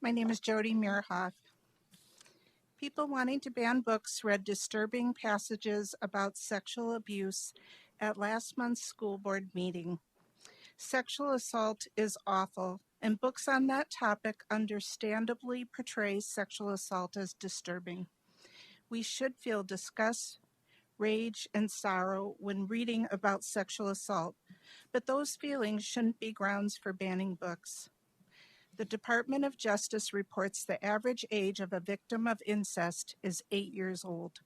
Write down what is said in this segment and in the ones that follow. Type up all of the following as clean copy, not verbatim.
My name is Jody Muirhoff. People wanting to ban books read disturbing passages about sexual abuse at last month's school board meeting. Sexual assault is awful, and books on that topic understandably portray sexual assault as disturbing. We should feel disgust, rage, and sorrow when reading about sexual assault, but those feelings shouldn't be grounds for banning books. The Department of Justice reports the average age of a victim of incest is 8 years old.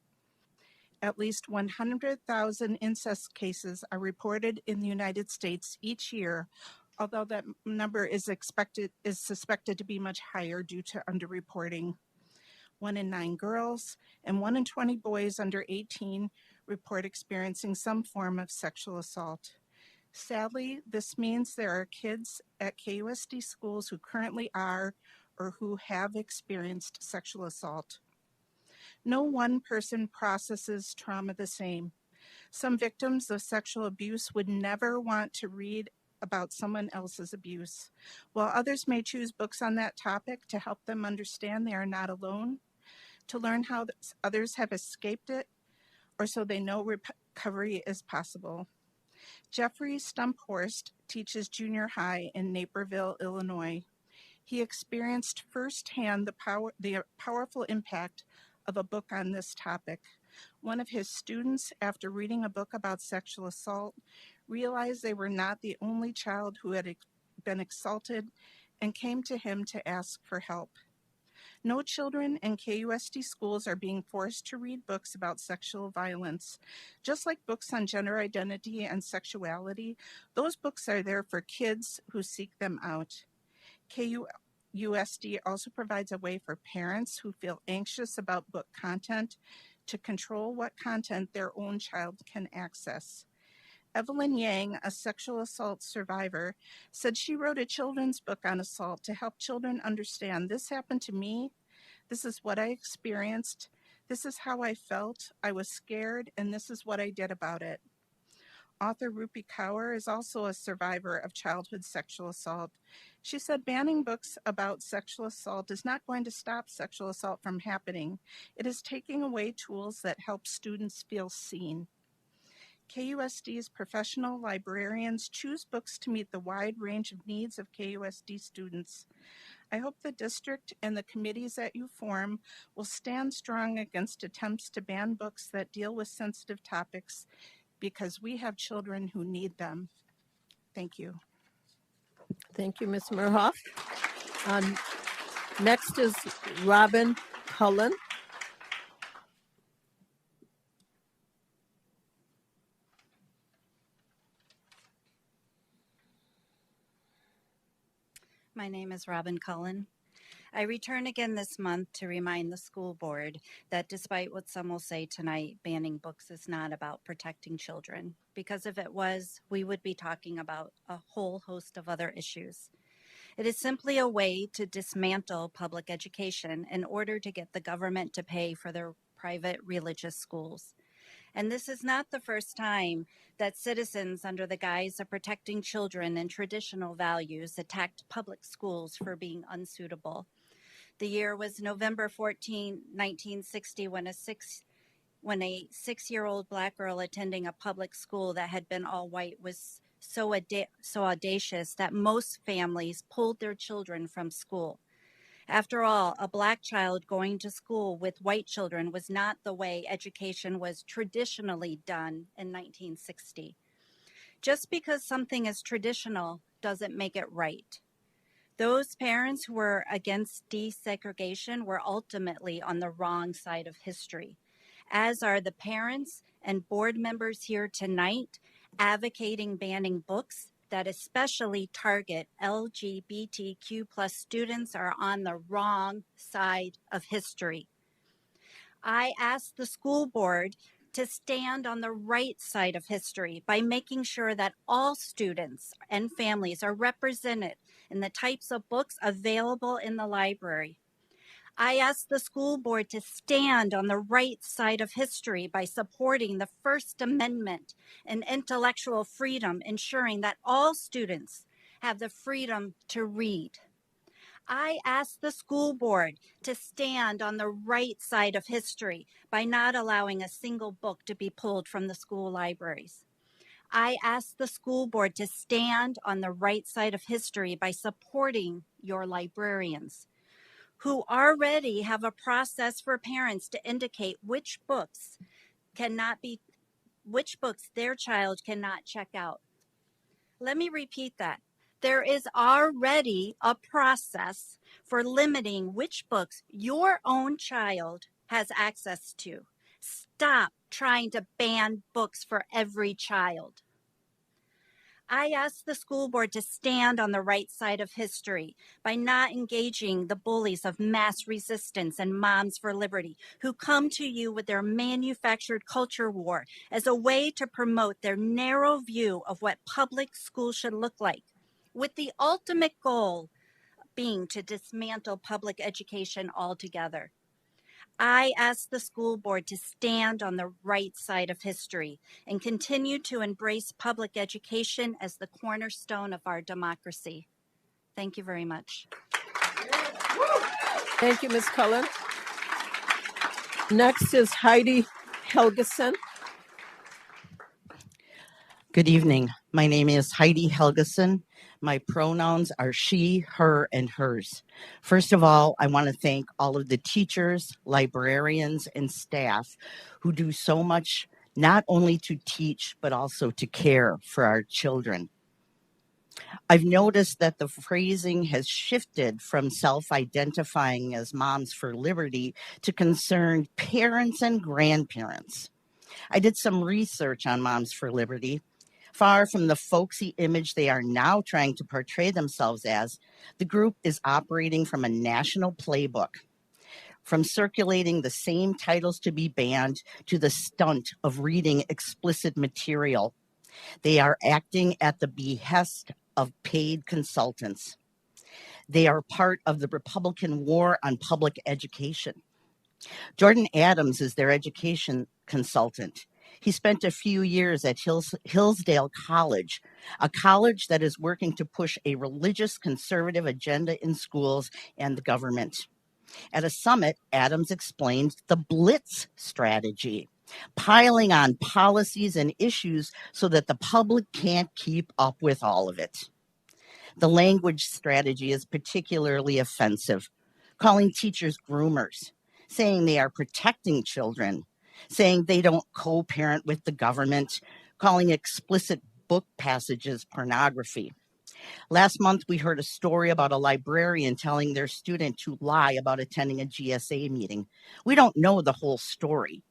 At least 100,000 incest cases are reported in the United States each year, although that number is suspected to be much higher due to underreporting. 1 in 9 girls and 1 in 20 boys under 18 report experiencing some form of sexual assault. Sadly, this means there are kids at KUSD schools who currently are or who have experienced sexual assault. No one person processes trauma the same. Some victims of sexual abuse would never want to read about someone else's abuse, while others may choose books on that topic to help them understand they are not alone, to learn how others have escaped it, or so they know recovery is possible. Jeffrey Stumphorst teaches junior high in Naperville, Illinois. He experienced firsthand the powerful impact of a book on this topic. One of his students, after reading a book about sexual assault, realized they were not the only child who had been assaulted and came to him to ask for help. No children in KUSD schools are being forced to read books about sexual violence. Just like books on gender identity and sexuality, those books are there for kids who seek them out. KUSD also provides a way for parents who feel anxious about book content to control what content their own child can access. Evelyn Yang, a sexual assault survivor, said she wrote a children's book on assault to help children understand this happened to me, this is what I experienced, this is how I felt, I was scared, and this is what I did about it. Author Rupi Kaur is also a survivor of childhood sexual assault. She said banning books about sexual assault is not going to stop sexual assault from happening. It is taking away tools that help students feel seen. KUSD's professional librarians choose books to meet the wide range of needs of KUSD students. I hope the district and the committees that you form will stand strong against attempts to ban books that deal with sensitive topics because we have children who need them. Thank you. Thank you, Ms. Murhoff. Next is Robin Cullen. My name is Robin Cullen. I return again this month to remind the school board that despite what some will say tonight, banning books is not about protecting children, because if it was, we would be talking about a whole host of other issues. It is simply a way to dismantle public education in order to get the government to pay for their private religious schools. And this is not the first time that citizens, under the guise of protecting children and traditional values, attacked public schools for being unsuitable. The year was November 14, 1960, when a 6-year-old Black girl attending a public school that had been all white was so audacious that most families pulled their children from school. After all, a Black child going to school with white children was not the way education was traditionally done in 1960. Just because something is traditional doesn't make it right. Those parents who were against desegregation were ultimately on the wrong side of history, as are the parents and board members here tonight advocating banning books that especially target LGBTQ+ students are on the wrong side of history. I asked the school board to stand on the right side of history by making sure that all students and families are represented in the types of books available in the library. I asked the school board to stand on the right side of history by supporting the First Amendment and intellectual freedom, ensuring that all students have the freedom to read. I ask the school board to stand on the right side of history by not allowing a single book to be pulled from the school libraries. I ask the school board to stand on the right side of history by supporting your librarians, who already have a process for parents to indicate which books their child cannot check out. Let me repeat that. There is already a process for limiting which books your own child has access to. Stop trying to ban books for every child. I ask the school board to stand on the right side of history by not engaging the bullies of mass resistance and Moms for Liberty, who come to you with their manufactured culture war as a way to promote their narrow view of what public schools should look like, with the ultimate goal being to dismantle public education altogether. I ask the school board to stand on the right side of history and continue to embrace public education as the cornerstone of our democracy. Thank you very much. Thank you, Ms. Cullen. Next is Heidi Helgeson. Good evening. My name is Heidi Helgeson. My pronouns are she, her, and hers. First of all, I want to thank all of the teachers, librarians, and staff who do so much, not only to teach, but also to care for our children. I've noticed that the phrasing has shifted from self-identifying as Moms for Liberty to concerned parents and grandparents. I did some research on Moms for Liberty. Far from the folksy image they are now trying to portray themselves as, the group is operating from a national playbook. From circulating the same titles to be banned to the stunt of reading explicit material, they are acting at the behest of paid consultants. They are part of the Republican war on public education. Jordan Adams is their education consultant. He spent a few years at Hillsdale College, a college that is working to push a religious conservative agenda in schools and the government. At a summit, Adams explained the blitz strategy, piling on policies and issues so that the public can't keep up with all of it. The language strategy is particularly offensive, calling teachers groomers, saying they are protecting children, saying they don't co-parent with the government, calling explicit book passages pornography. Last month, we heard a story about a librarian telling their student to lie about attending a GSA meeting. We don't know the whole story.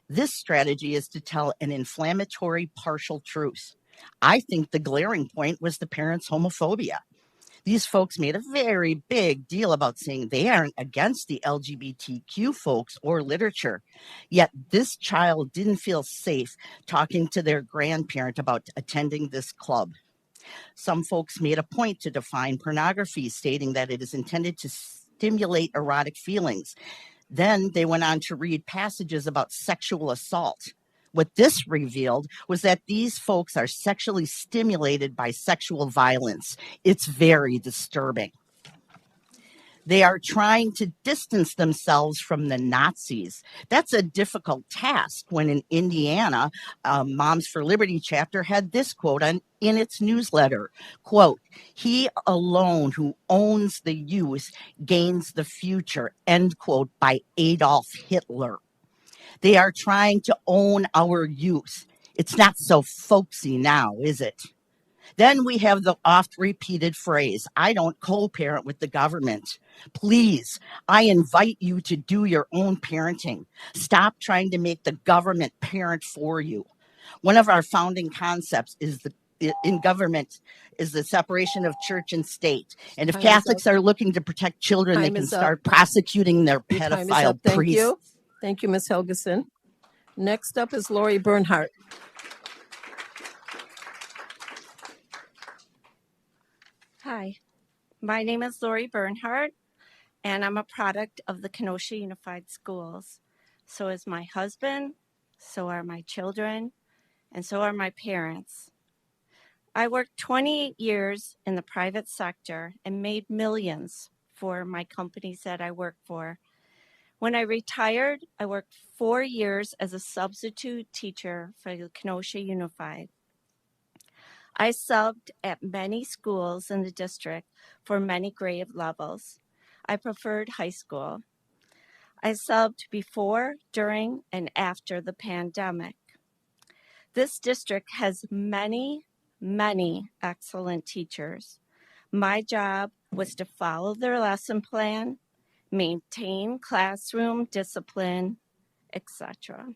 This strategy is to tell an inflammatory partial truth. I think the glaring point was the parents' homophobia. These folks made a very big deal about saying they aren't against the LGBTQ folks or literature. Yet this child didn't feel safe talking to their grandparent about attending this club. Some folks made a point to define pornography, stating that it is intended to stimulate erotic feelings. Then they went on to read passages about sexual assault. What this revealed was that these folks are sexually stimulated by sexual violence. It's very disturbing. They are trying to distance themselves from the Nazis. That's a difficult task when in Indiana, Moms for Liberty chapter had this quote in its newsletter, quote, "He alone who owns the youth gains the future," end quote, by Adolf Hitler. They are trying to own our youth. It's not so folksy now, is it? Then we have the oft repeated phrase, "I don't co-parent with the government." Please, I invite you to do your own parenting. Stop trying to make the government parent for you. One of our founding concepts is in government is the separation of church and state. And if Time is Catholics up. are looking to protect children, they Time can is up. start prosecuting their Your time is pedophile up. Thank priests. you. Thank you, Ms. Helgeson. Next up is Lori Bernhardt. Hi, my name is Lori Bernhardt, and I'm a product of the Kenosha Unified Schools. So is my husband, so are my children, and so are my parents. I worked 28 years in the private sector and made millions for my companies that I work for. When I retired, I worked 4 years as a substitute teacher for Kenosha Unified. I subbed at many schools in the district for many grade levels. I preferred high school. I subbed before, during, and after the pandemic. This district has many excellent teachers. My job was to follow their lesson plan, maintain classroom discipline, etc.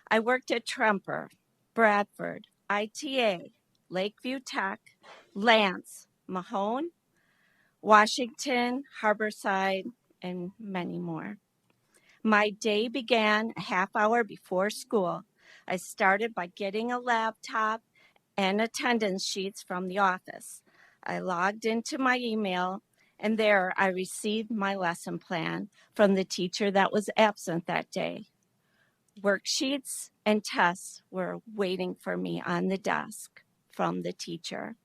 I worked at Tremper, Bradford, ITA, Lakeview Tech, Lance, Mahone, Washington, Harborside, and many more. My day began a half hour before school. I started by getting a laptop and attendance sheets from the office. I logged into my email, and there I received my lesson plan from the teacher that was absent that day. Worksheets and tests were waiting for me on the desk from the teacher.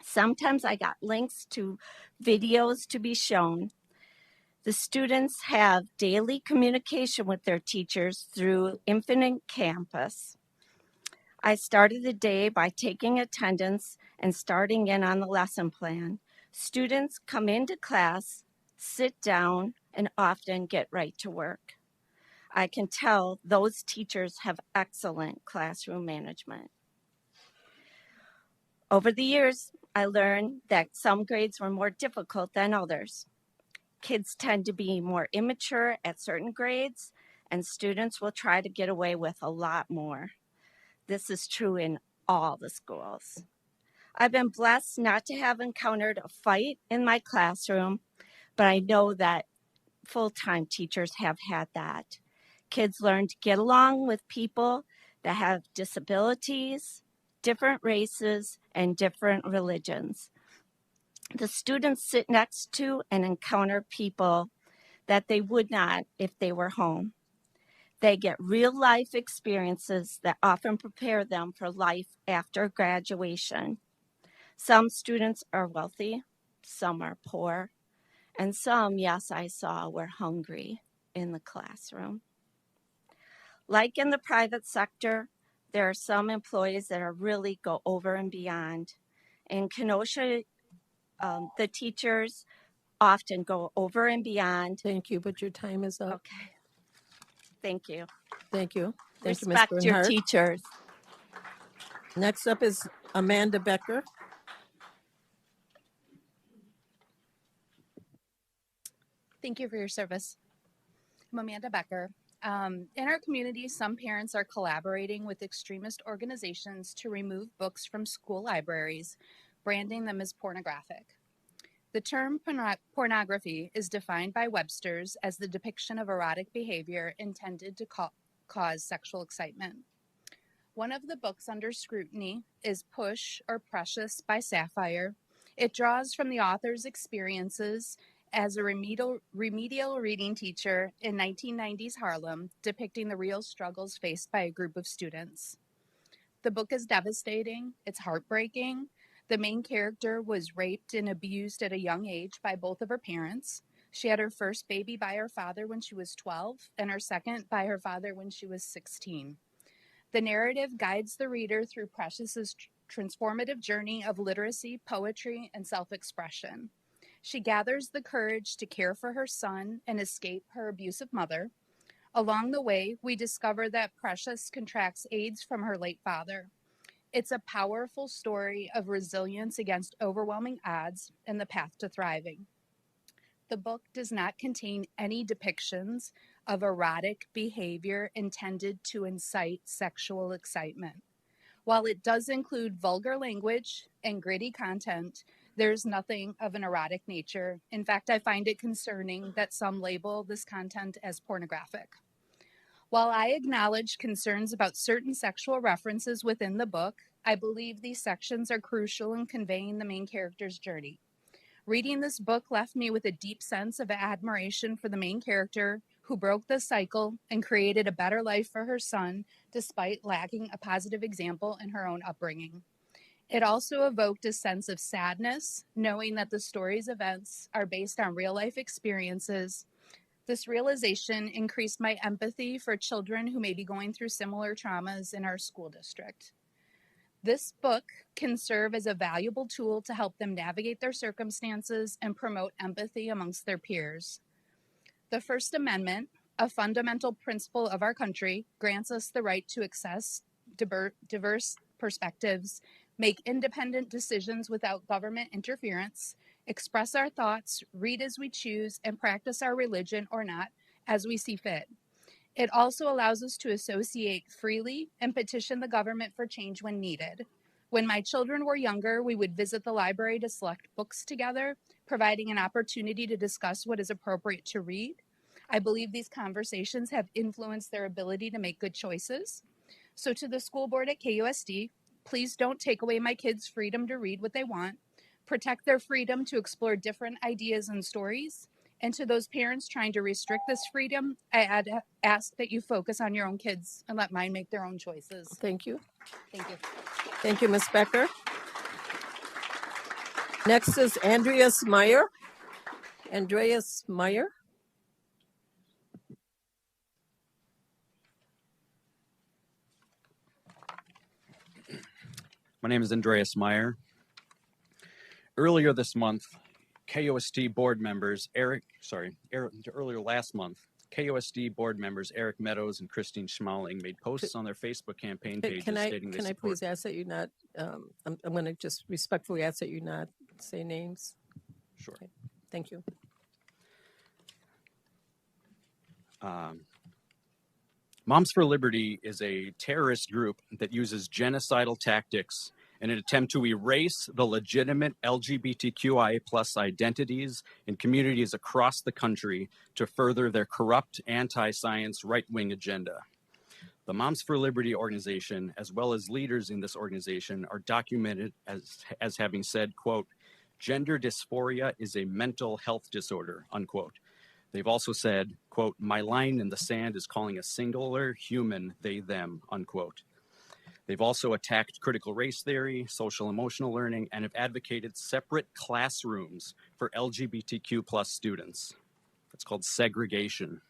Sometimes I got links to videos to be shown. The students have daily communication with their teachers through Infinite Campus. I started the day by taking attendance and starting in on the lesson plan. Students come into class, sit down, and often get right to work. I can tell those teachers have excellent classroom management. Over the years, I learned that some grades were more difficult than others. Kids tend to be more immature at certain grades, and students will try to get away with a lot more. This is true in all the schools. I've been blessed not to have encountered a fight in my classroom, but I know that full-time teachers have had that. Kids learn to get along with people that have disabilities, different races, and different religions. The students sit next to and encounter people that they would not if they were home. They get real life experiences that often prepare them for life after graduation. Some students are wealthy, some are poor, and some, yes, I saw, were hungry in the classroom. Like in the private sector, there are some employees that are really go over and beyond. In Kenosha, the teachers often go over and beyond. Thank you, but your time is up. Okay. Thank you. Thank you. Thank you, Ms. Respect your Bernhardt. teachers. Next up is Amanda Becker. Thank you for your service. I'm Amanda Becker. In our community, some parents are collaborating with extremist organizations to remove books from school libraries, branding them as pornographic. The term pornography is defined by Webster's as the depiction of erotic behavior intended to cause sexual excitement. One of the books under scrutiny is Push or Precious by Sapphire. It draws from the author's experiences as a remedial reading teacher in 1990s Harlem, depicting the real struggles faced by a group of students. The book is devastating. It's heartbreaking. The main character was raped and abused at a young age by both of her parents. She had her first baby by her father when she was 12 and her second by her father when she was 16. The narrative guides the reader through Precious's transformative journey of literacy, poetry, and self-expression. She gathers the courage to care for her son and escape her abusive mother. Along the way, we discover that Precious contracts AIDS from her late father. It's a powerful story of resilience against overwhelming odds and the path to thriving. The book does not contain any depictions of erotic behavior intended to incite sexual excitement. While it does include vulgar language and gritty content, there's nothing of an erotic nature. In fact, I find it concerning that some label this content as pornographic. While I acknowledge concerns about certain sexual references within the book, I believe these sections are crucial in conveying the main character's journey. Reading this book left me with a deep sense of admiration for the main character who broke the cycle and created a better life for her son despite lacking a positive example in her own upbringing. It also evoked a sense of sadness, knowing that the story's events are based on real life experiences. This realization increased my empathy for children who may be going through similar traumas in our school district. This book can serve as a valuable tool to help them navigate their circumstances and promote empathy amongst their peers. The First Amendment, a fundamental principle of our country, grants us the right to access diverse perspectives, make independent decisions without government interference, express our thoughts, read as we choose, and practice our religion or not as we see fit. It also allows us to associate freely and petition the government for change when needed. When my children were younger, we would visit the library to select books together, providing an opportunity to discuss what is appropriate to read. I believe these conversations have influenced their ability to make good choices. So to the school board at KUSD, please don't take away my kids' freedom to read what they want. Protect their freedom to explore different ideas and stories. And to those parents trying to restrict this freedom, I ask that you focus on your own kids and let mine make their own choices. Thank you. Thank you. Thank you, Ms. Becker. Next is Andreas Meyer. Andreas Meyer. My name is Andreas Meyer. Earlier this month, KUSD board members, earlier last month, KUSD board members Eric Meadows and Christine Schmaling made posts on their Facebook campaign pages stating they Can I support. please ask that you not, I'm going to just respectfully ask that you not say names. Sure. Okay. Thank you. Moms for Liberty is a terrorist group that uses genocidal tactics in an attempt to erase the legitimate LGBTQIA+ identities in communities across the country to further their corrupt anti-science right-wing agenda. The Moms for Liberty organization, as well as leaders in this organization, are documented as having said, quote, "Gender dysphoria is a mental health disorder," unquote. They've also said, quote, "My line in the sand is calling a singular human they, them," unquote. They've also attacked critical race theory, social emotional learning, and have advocated separate classrooms for LGBTQ+ students. That's called segregation.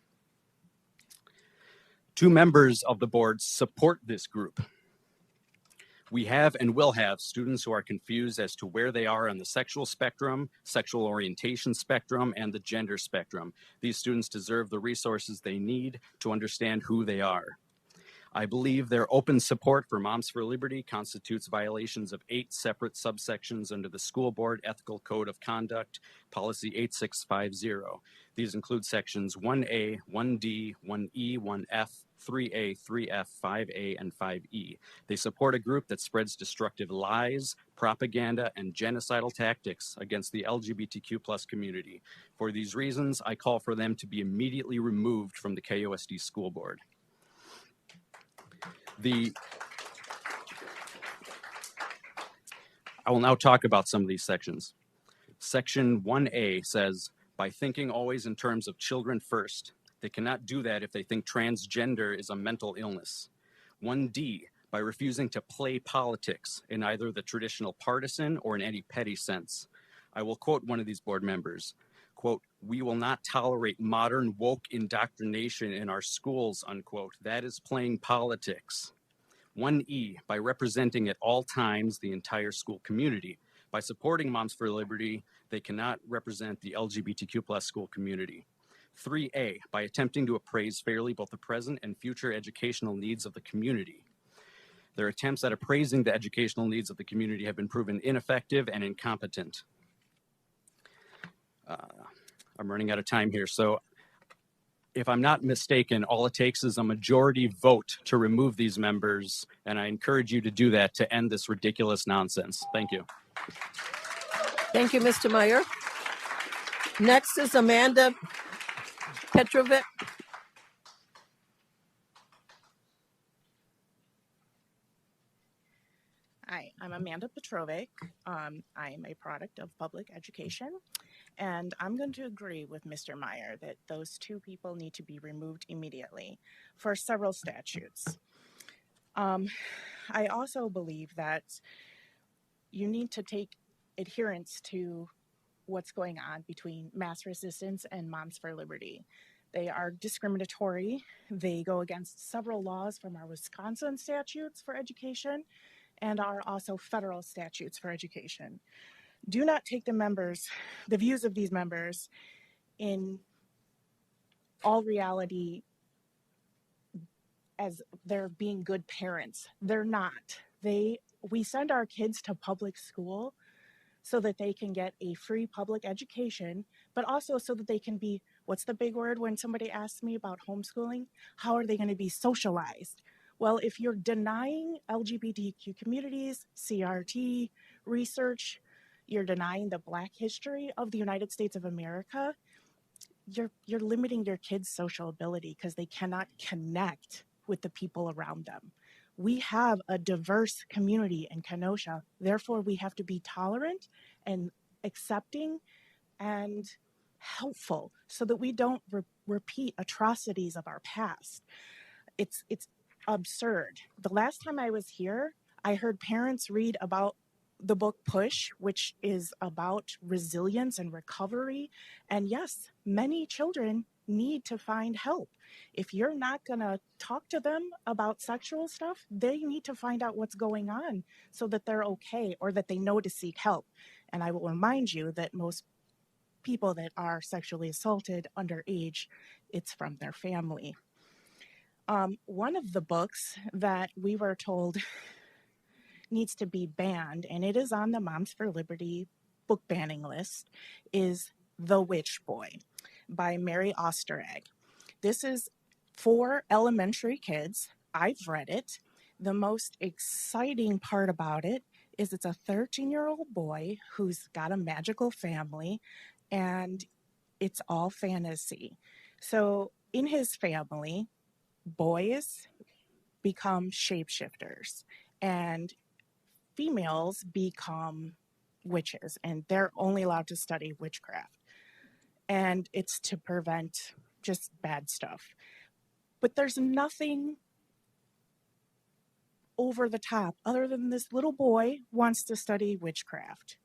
2 members of the board support this group. We have and will have students who are confused as to where they are on the sexual spectrum, sexual orientation spectrum, and the gender spectrum. These students deserve the resources they need to understand who they are. I believe their open support for Moms for Liberty constitutes violations of 8 separate subsections under the School Board Ethical Code of Conduct, Policy 8650. These include sections 1A, 1D, 1E, 1F, 3A, 3F, 5A, and 5E. They support a group that spreads destructive lies, propaganda, and genocidal tactics against the LGBTQ+ community. For these reasons, I call for them to be immediately removed from the KUSD School Board. I will now talk about some of these sections. Section 1A says, by thinking always in terms of children first, they cannot do that if they think transgender is a mental illness. 1D, by refusing to play politics in either the traditional partisan or in any petty sense. I will quote one of these board members, quote, "We will not tolerate modern woke indoctrination in our schools," unquote. That is playing politics. 1E, by representing at all times the entire school community. By supporting Moms for Liberty, they cannot represent the LGBTQ+ school community. 3A, by attempting to appraise fairly both the present and future educational needs of the community. Their attempts at appraising the educational needs of the community have been proven ineffective and incompetent. I'm running out of time here, so if I'm not mistaken, all it takes is a majority vote to remove these members, and I encourage you to do that to end this ridiculous nonsense. Thank you. Thank you, Mr. Meyer. Next is Amanda Petrovic. Hi, I'm Amanda Petrovic. I am a product of public education, and I'm going to agree with Mr. Meyer that those 2 people need to be removed immediately for several statutes. I also believe that you need to take adherence to what's going on between Mass Resistance and Moms for Liberty. They are discriminatory. They go against several laws from our Wisconsin statutes for education and are also federal statutes for education. Do not take the views of these members in all reality as they're being good parents. They're not. We send our kids to public school so that they can get a free public education, but also so that they can be, what's the big word when somebody asks me about homeschooling? How are they going to be socialized? Well, if you're denying LGBTQ communities, CRT, research, you're denying the Black history of the United States of America, you're limiting your kids' social ability because they cannot connect with the people around them. We have a diverse community in Kenosha. Therefore, we have to be tolerant and accepting and helpful so that we don't repeat atrocities of our past. It's absurd. The last time I was here, I heard parents read about the book Push, which is about resilience and recovery. And yes, many children need to find help. If you're not going to talk to them about sexual stuff, they need to find out what's going on so that they're okay or that they know to seek help. And I will remind you that most people that are sexually assaulted underage, it's from their family. One of the books that we were told needs to be banned, and it is on the Moms for Liberty book banning list, is The Witch Boy by Mary Osteregg. This is for elementary kids. I've read it. The most exciting part about it is it's a 13-year-old boy who's got a magical family, and it's all fantasy. So in his family, boys become shapeshifters, and females become witches, and they're only allowed to study witchcraft. And it's to prevent just bad stuff. But there's nothing over the top other than this little boy wants to study witchcraft.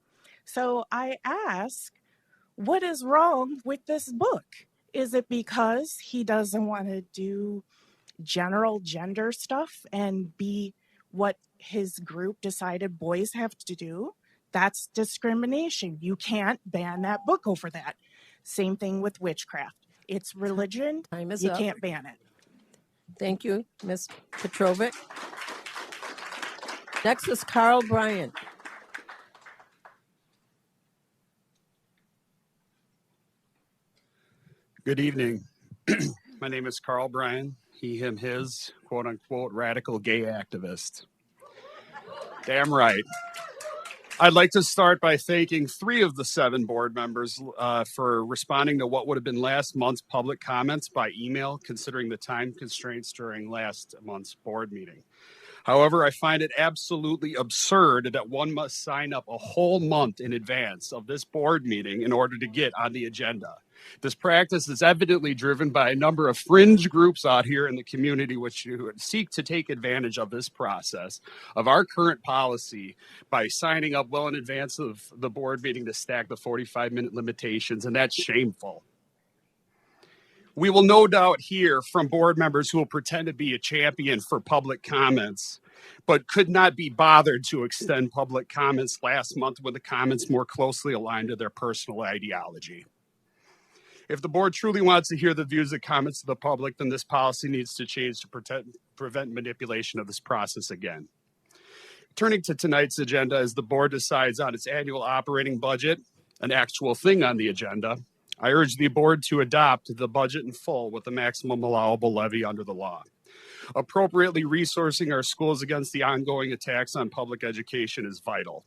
So I ask, what is wrong with this book? Is it because he doesn't want to do general gender stuff and be what his group decided boys have to do? That's discrimination. You can't ban that book over that. Same thing with witchcraft. It's religion. Time is You up. can't ban it. Thank you, Ms. Petrovic. Next is Carl Bryant. Good evening. My name is Carl Bryan, he, him, his, quote unquote, radical gay activist. Damn right. I'd like to start by thanking 3 of the 7 board members for responding to what would have been last month's public comments by email, considering the time constraints during last month's board meeting. However, I find it absolutely absurd that one must sign up a whole month in advance of this board meeting in order to get on the agenda. This practice is evidently driven by a number of fringe groups out here in the community which seek to take advantage of this process of our current policy by signing up well in advance of the board meeting to stack the 45-minute limitations, and that's shameful. We will no doubt hear from board members who will pretend to be a champion for public comments, but could not be bothered to extend public comments last month when the comments more closely aligned to their personal ideology. If the board truly wants to hear the views and comments of the public, then this policy needs to change to prevent manipulation of this process again. Turning to tonight's agenda, as the board decides on its annual operating budget, an actual thing on the agenda, I urge the board to adopt the budget in full with the maximum allowable levy under the law. Appropriately resourcing our schools against the ongoing attacks on public education is vital.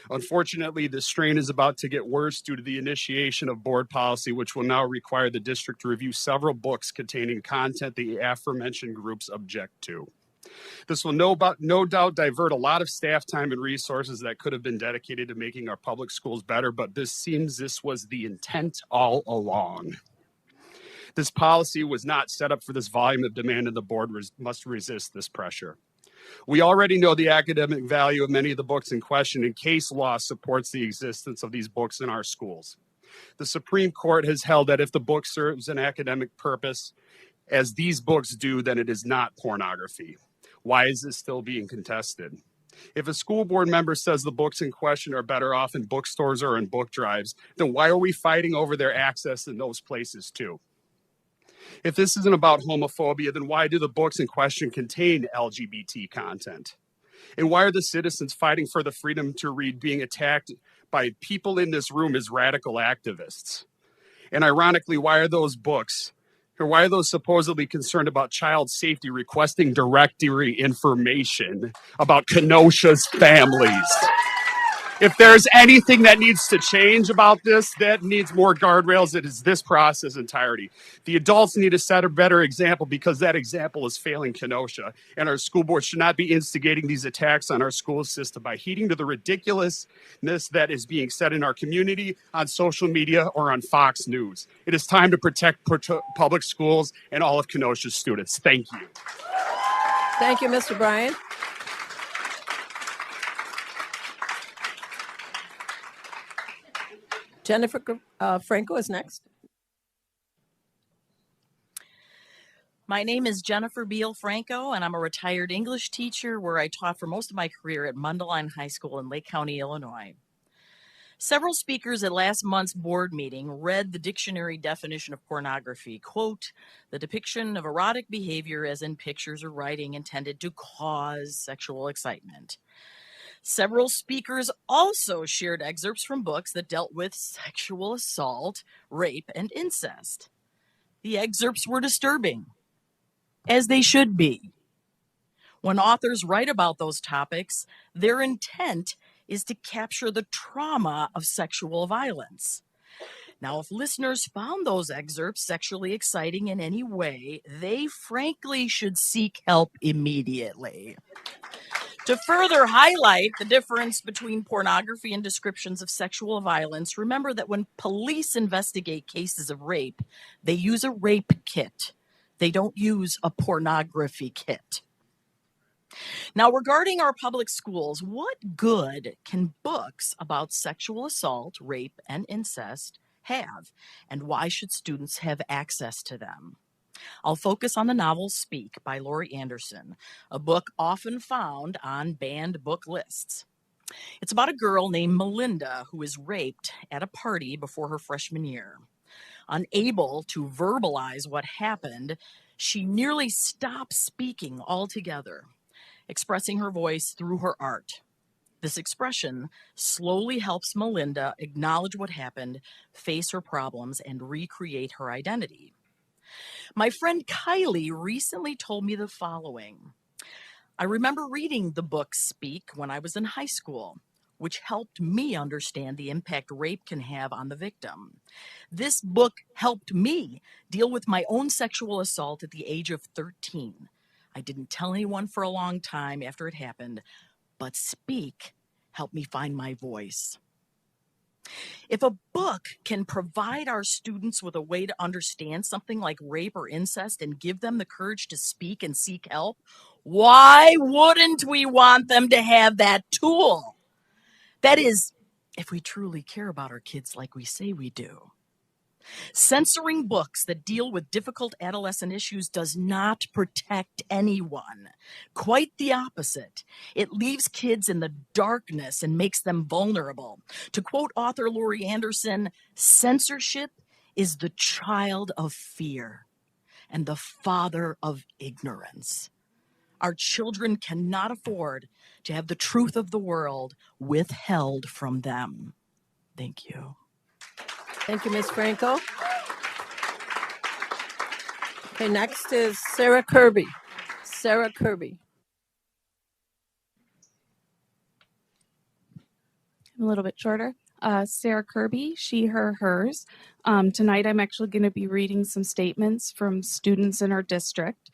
Unfortunately, this strain is about to get worse due to the initiation of board policy, which will now require the district to review several books containing content the aforementioned groups object to. This will no doubt divert a lot of staff time and resources that could have been dedicated to making our public schools better, but this seems this was the intent all along. This policy was not set up for this volume of demand, and the board must resist this pressure. We already know the academic value of many of the books in question, and case law supports the existence of these books in our schools. The Supreme Court has held that if the book serves an academic purpose, as these books do, then it is not pornography. Why is this still being contested? If a school board member says the books in question are better off in bookstores or in book drives, then why are we fighting over their access in those places too? If this isn't about homophobia, then why do the books in question contain LGBT content? And why are the citizens fighting for the freedom to read being attacked by people in this room as radical activists? And ironically, why are those books, or why are those supposedly concerned about child safety requesting directory information about Kenosha's families? If there's anything that needs to change about this, that needs more guardrails, it is this process entirety. The adults need to set a better example because that example is failing Kenosha. And our school board should not be instigating these attacks on our school system by heeding to the ridiculousness that is being said in our community, on social media, or on Fox News. It is time to protect public schools and all of Kenosha's students. Thank you. Thank you, Mr. Bryan. Jennifer Franco is next. My name is Jennifer Beal Franco, and I'm a retired English teacher where I taught for most of my career at Mundelein High School in Lake County, Illinois. Several speakers at last month's board meeting read the dictionary definition of pornography, quote, the depiction of erotic behavior as in pictures or writing intended to cause sexual excitement. Several speakers also shared excerpts from books that dealt with sexual assault, rape, and incest. The excerpts were disturbing, as they should be. When authors write about those topics, their intent is to capture the trauma of sexual violence. Now, if listeners found those excerpts sexually exciting in any way, they frankly should seek help immediately. To further highlight the difference between pornography and descriptions of sexual violence, remember that when police investigate cases of rape, they use a rape kit. They don't use a pornography kit. Now, regarding our public schools, what good can books about sexual assault, rape, and incest have, and why should students have access to them? I'll focus on the novel Speak by Laurie Anderson, a book often found on banned book lists. It's about a girl named Melinda who is raped at a party before her freshman year. Unable to verbalize what happened, she nearly stops speaking altogether, expressing her voice through her art. This expression slowly helps Melinda acknowledge what happened, face her problems, and recreate her identity. My friend Kylie recently told me the following. I remember reading the book Speak when I was in high school, which helped me understand the impact rape can have on the victim. This book helped me deal with my own sexual assault at the age of 13. I didn't tell anyone for a long time after it happened, but Speak helped me find my voice. If a book can provide our students with a way to understand something like rape or incest and give them the courage to speak and seek help, why wouldn't we want them to have that tool? That is, if we truly care about our kids like we say we do. Censoring books that deal with difficult adolescent issues does not protect anyone. Quite the opposite. It leaves kids in the darkness and makes them vulnerable. To quote author Laurie Anderson, censorship is the child of fear and the father of ignorance. Our children cannot afford to have the truth of the world withheld from them. Thank you. Thank you, Ms. Franco. Okay, next is Sarah Kirby. Sarah Kirby. A little bit shorter. Sarah Kirby, she, her, hers. Tonight I'm actually going to be reading some statements from students in our district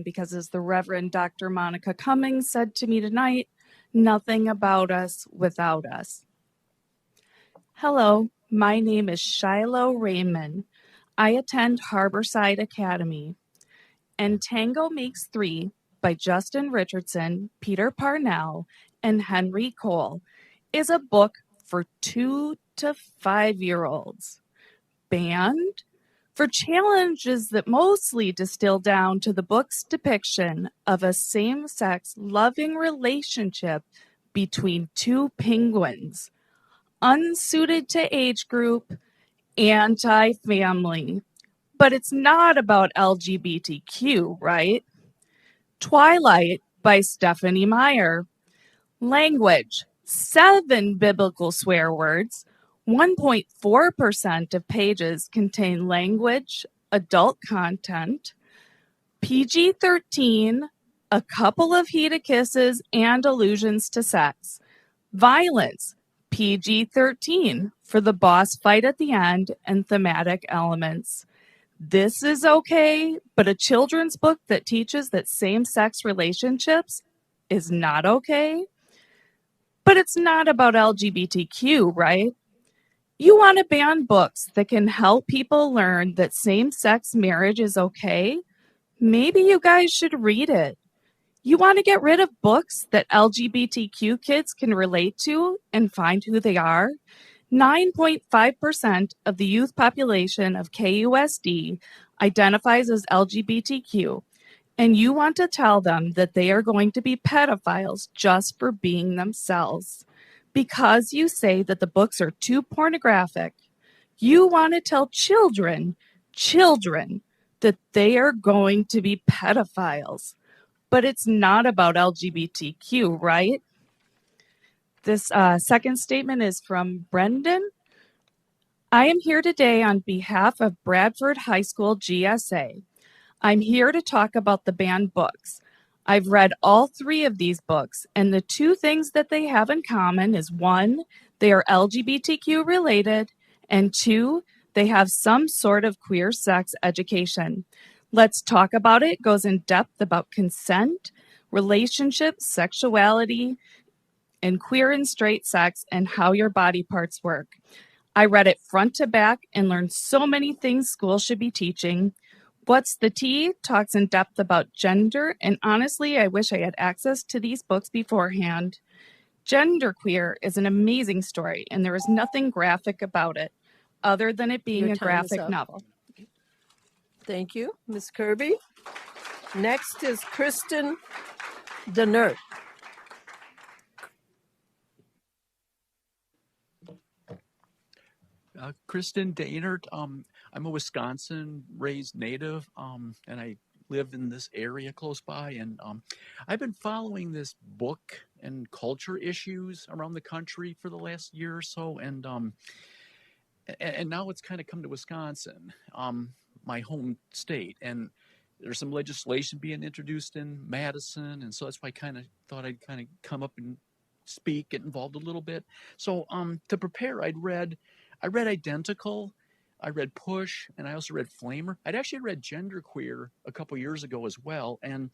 because as the Reverend Dr. Monica Cummings said to me tonight, nothing about us without us. Hello, my name is Shiloh Raymond. I attend Harborside Academy. And tango makes 3, by Justin Richardson, Peter Parnell, and Henry Cole is a book for 2 to 5-year-olds. Banned for challenges that mostly distill down to the book's depiction of a same-sex loving relationship between two penguins, unsuited to age group, anti-family. But it's not about LGBTQ, right? Twilight by Stephanie Meyer. Language, 7 biblical swear words. 1.4% of pages contain language, adult content. PG-13, a couple of heated kisses and allusions to sex. Violence, PG-13, for the boss fight at the end and thematic elements. This is okay, but a children's book that teaches that same-sex relationships is not okay? But it's not about LGBTQ, right? You want to ban books that can help people learn that same-sex marriage is okay? Maybe you guys should read it. You want to get rid of books that LGBTQ kids can relate to and find who they are? 9.5% of the youth population of KUSD identifies as LGBTQ, and you want to tell them that they are going to be pedophiles just for being themselves. Because you say that the books are too pornographic, you want to tell children, that they are going to be pedophiles. But it's not about LGBTQ, right? This second statement is from Brendan. I am here today on behalf of Bradford High School GSA. I'm here to talk about the banned books. I've read all 3 of these books, and the 2 things that they have in common is 1, they are LGBTQ related, and 2, they have some sort of queer sex education. Let's Talk About It goes in depth about consent, relationships, sexuality, and queer and straight sex and how your body parts work. I read it front to back and learned so many things schools should be teaching. What's the Tea talks in depth about gender, and honestly, I wish I had access to these books beforehand. Genderqueer is an amazing story, and there is nothing graphic about it, other than it being Your a time is graphic up. novel. Thank you, Ms. Kirby. Next is Kristen Denert. Kristen Dainert. I'm a Wisconsin-raised native, and I live in this area close by. And I've been following this book and culture issues around the country for the last year or so, and now it's kind of come to Wisconsin, my home state, and there's some legislation being introduced in Madison, and so that's why I kind of thought I'd kind of come up and speak, get involved a little bit. So to prepare, I read Identical, I read Push, and I also read Flamer. I'd actually read Genderqueer a couple years ago as well, and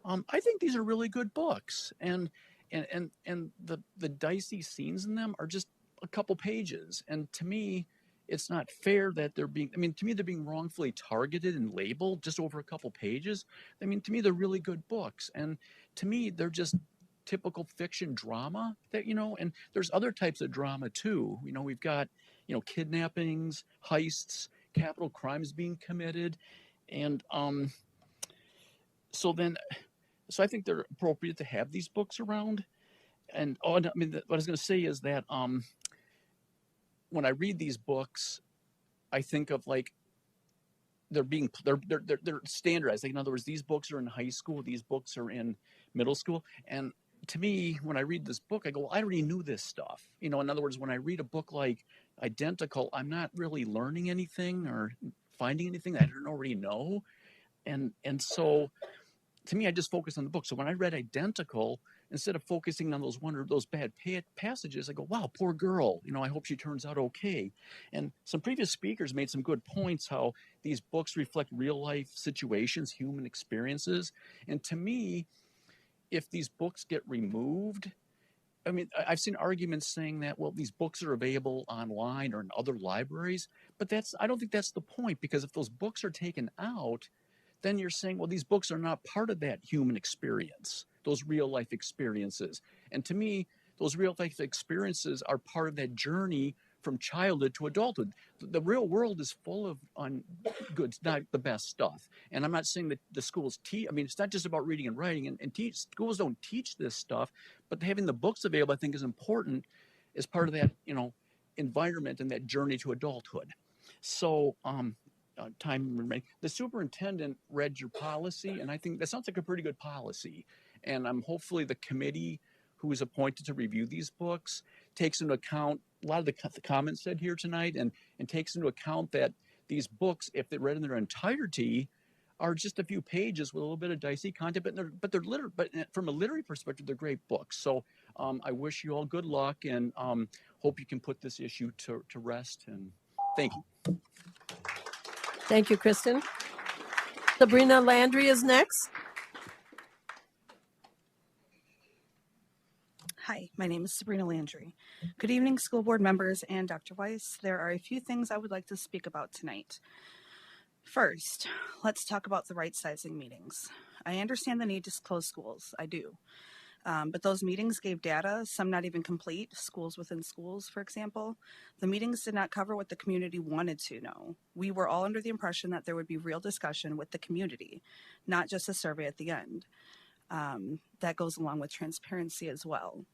I think these are really good books. And the dicey scenes in them are just a couple pages, and to me, it's not fair that they're being. I mean, to me, they're being wrongfully targeted and labeled just over a couple pages. I mean, to me, they're really good books, and to me, they're just typical fiction drama that, and there's other types of drama too. We've got, kidnappings, heists, capital crimes being committed. And so I think they're appropriate to have these books around. And what I was going to say is that when I read these books, I think of like they're standardized. Like, in other words, these books are in high school, these books are in middle school, and to me, when I read this book, I go, well, I already knew this stuff. In other words, when I read a book like Identical, I'm not really learning anything or finding anything that I don't already know. And so to me, I just focus on the book. So when I read Identical, instead of focusing on those bad passages, I go, wow, poor girl. I hope she turns out okay. And some previous speakers made some good points how these books reflect real life situations, human experiences. And to me, if these books get removed, I mean, I've seen arguments saying that, well, these books are available online or in other libraries, but I don't think that's the point, because if those books are taken out, then you're saying, well, these books are not part of that human experience, those real life experiences. And to me, those real life experiences are part of that journey from childhood to adulthood. The real world is full of good, not the best stuff. And I'm not saying that the schools teach, I mean, it's not just about reading and writing, and schools don't teach this stuff, but having the books available, I think, is important as part of that, environment and that journey to adulthood. So, the superintendent read your policy, and I think that sounds like a pretty good policy. And hopefully the committee who is appointed to review these books takes into account a lot of the comments said here tonight, and takes into account that these books, if they're read in their entirety, are just a few pages with a little bit of dicey content, but from a literary perspective, they're great books. So I wish you all good luck, and hope you can put this issue to rest. And thank you. Thank you, Kristen. Sabrina Landry is next. Hi, my name is Sabrina Landry. Good evening, school board members and Dr. Weiss. There are a few things I would like to speak about tonight. First, let's talk about the right sizing meetings. I understand the need to close schools, I do. But those meetings gave data, some not even complete, schools within schools, for example. The meetings did not cover what the community wanted to know. We were all under the impression that there would be real discussion with the community, not just a survey at the end. That goes along with transparency as well.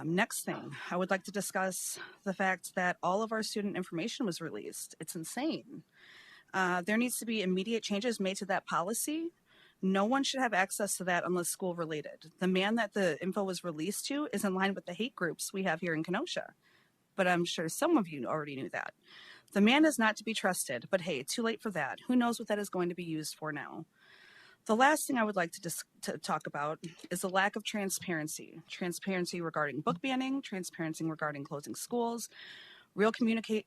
Next thing, I would like to discuss the fact that all of our student information was released. It's insane. There needs to be immediate changes made to that policy. No one should have access to that unless school related. The man that the info was released to is in line with the hate groups we have here in Kenosha, but I'm sure some of you already knew that. The man is not to be trusted, but hey, too late for that. Who knows what that is going to be used for now? The last thing I would like to talk about is the lack of transparency. Transparency regarding book banning, transparency regarding closing schools. Real community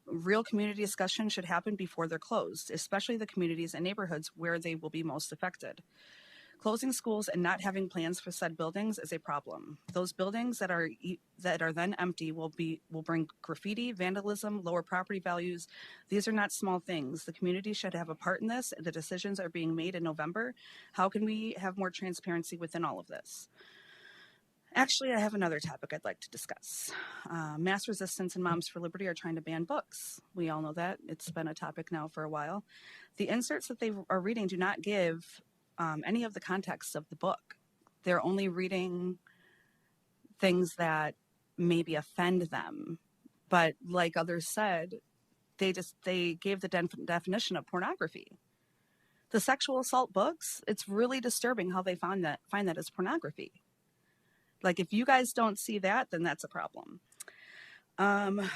discussion should happen before they're closed, especially the communities and neighborhoods where they will be most affected. Closing schools and not having plans for said buildings is a problem. Those buildings that are then empty will bring graffiti, vandalism, lower property values. These are not small things. The community should have a part in this. The decisions are being made in November. How can we have more transparency within all of this? Actually, I have another topic I'd like to discuss. Mass Resistance and Moms for Liberty are trying to ban books. We all know that. It's been a topic now for a while. The inserts that they are reading do not give any of the context of the book. They're only reading things that maybe offend them. But like others said, they gave the definition of pornography. The sexual assault books, it's really disturbing how they find that as pornography. Like, if you guys don't see that, then that's a problem. From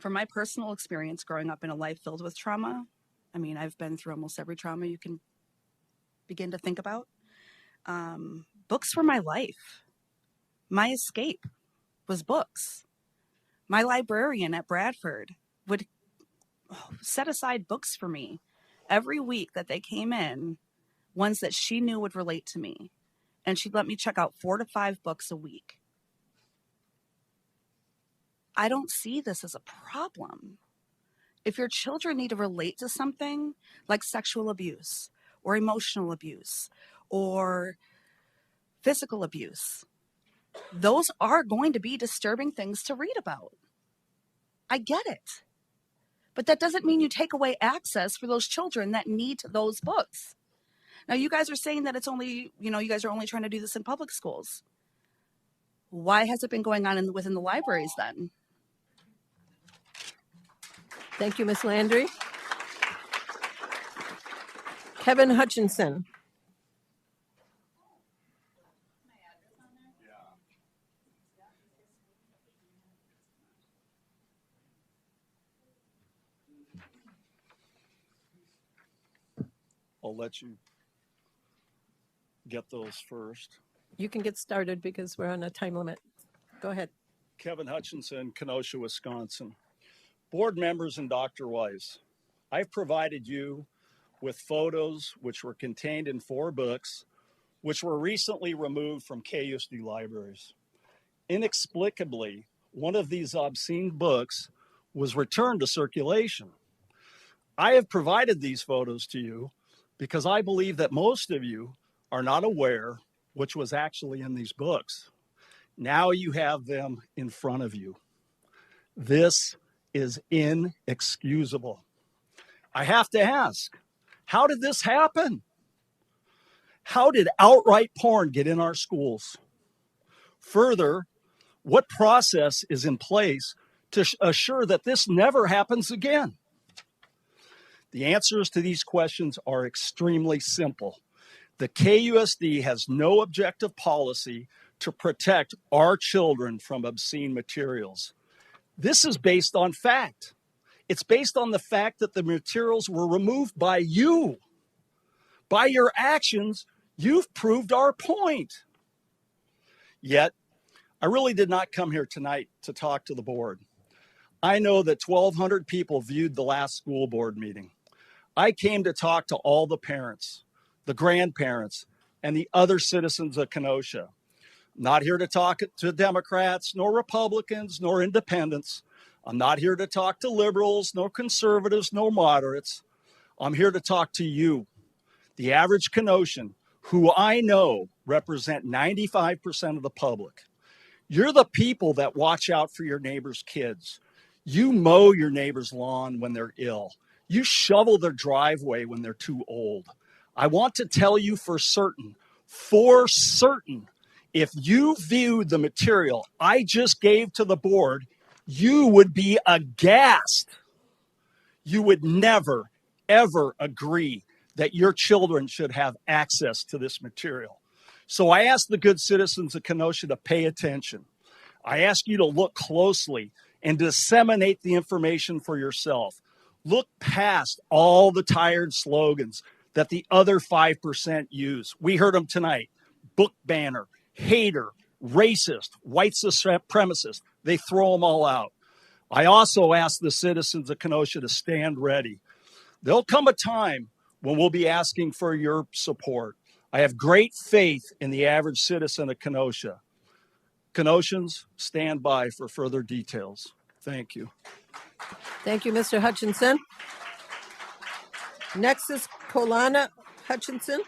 my personal experience growing up in a life filled with trauma, I mean, I've been through almost every trauma you can begin to think about. Books were my life. My escape was books. My librarian at Bradford would set aside books for me every week that they came in, ones that she knew would relate to me. And she'd let me check out 4 to 5 books a week. I don't see this as a problem. If your children need to relate to something like sexual abuse or emotional abuse or physical abuse, those are going to be disturbing things to read about. I get it. But that doesn't mean you take away access for those children that need those books. Now, you guys are saying that it's only, you guys are only trying to do this in public schools. Why has it been going on within the libraries then? Thank you, Ms. Landry. Kevin Hutchinson. I'll let you get those first. You can get started because we're on a time limit. Go ahead. Kevin Hutchinson, Kenosha, Wisconsin. Board members and Dr. Weiss, I've provided you with photos which were contained in 4 books, which were recently removed from KUSD libraries. Inexplicably, one of these obscene books was returned to circulation. I have provided these photos to you because I believe that most of you are not aware which was actually in these books. Now you have them in front of you. This is inexcusable. I have to ask, how did this happen? How did outright porn get in our schools? Further, what process is in place to assure that this never happens again? The answers to these questions are extremely simple. The KUSD has no objective policy to protect our children from obscene materials. This is based on fact. It's based on the fact that the materials were removed by you. By your actions, you've proved our point. Yet, I really did not come here tonight to talk to the board. I know that 1,200 people viewed the last school board meeting. I came to talk to all the parents, the grandparents, and the other citizens of Kenosha. I'm not here to talk to Democrats, nor Republicans, nor independents. I'm not here to talk to liberals, nor conservatives, nor moderates. I'm here to talk to you, the average Kenoshan, who I know represent 95% of the public. You're the people that watch out for your neighbor's kids. You mow your neighbor's lawn when they're ill. You shovel their driveway when they're too old. I want to tell you for certain, if you viewed the material I just gave to the board, you would be aghast. You would never, ever agree that your children should have access to this material. So I ask the good citizens of Kenosha to pay attention. I ask you to look closely and disseminate the information for yourself. Look past all the tired slogans that the other 5% use. We heard them tonight. Book banner, hater, racist, white supremacist. They throw them all out. I also ask the citizens of Kenosha to stand ready. There'll come a time when we'll be asking for your support. I have great faith in the average citizen of Kenosha. Kenoshans, stand by for further details. Thank you. Thank you, Mr. Hutchinson. Next is Colana Hutchinson.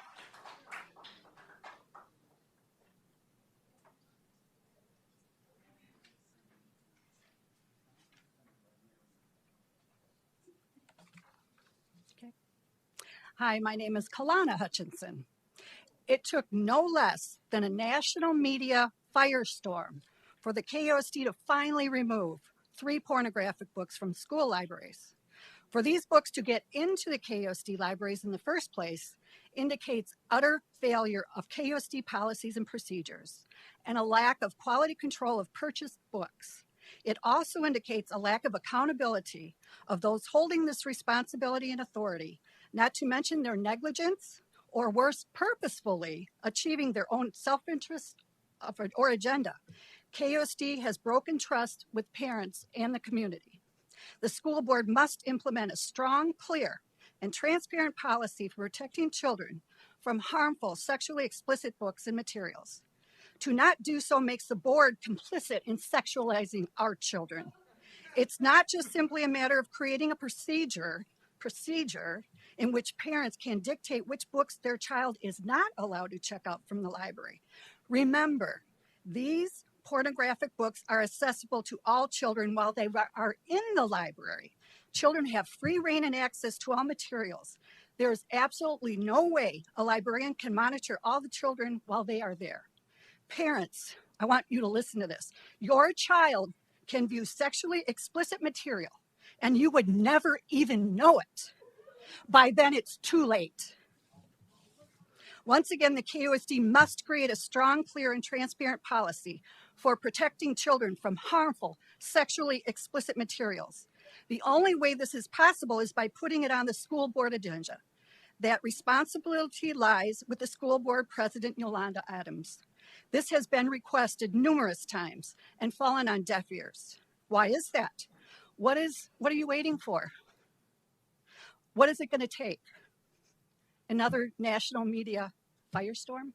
Hi, my name is Colana Hutchinson. It took no less than a national media firestorm for the KUSD to finally remove 3 pornographic books from school libraries. For these books to get into the KUSD libraries in the first place indicates utter failure of KUSD policies and procedures and a lack of quality control of purchased books. It also indicates a lack of accountability of those holding this responsibility and authority, not to mention their negligence or worse, purposefully achieving their own self-interest or agenda. KUSD has broken trust with parents and the community. The school board must implement a strong, clear, and transparent policy for protecting children from harmful, sexually explicit books and materials. To not do so makes the board complicit in sexualizing our children. It's not just simply a matter of creating a procedure in which parents can dictate which books their child is not allowed to check out from the library. Remember, these pornographic books are accessible to all children while they are in the library. Children have free reign and access to all materials. There is absolutely no way a librarian can monitor all the children while they are there. Parents, I want you to listen to this. Your child can view sexually explicit material, and you would never even know it. By then, it's too late. Once again, the KUSD must create a strong, clear, and transparent policy for protecting children from harmful, sexually explicit materials. The only way this is possible is by putting it on the school board agenda. That responsibility lies with the school board president, Yolanda Adams. This has been requested numerous times and fallen on deaf ears. Why is that? What are you waiting for? What is it going to take? Another national media firestorm?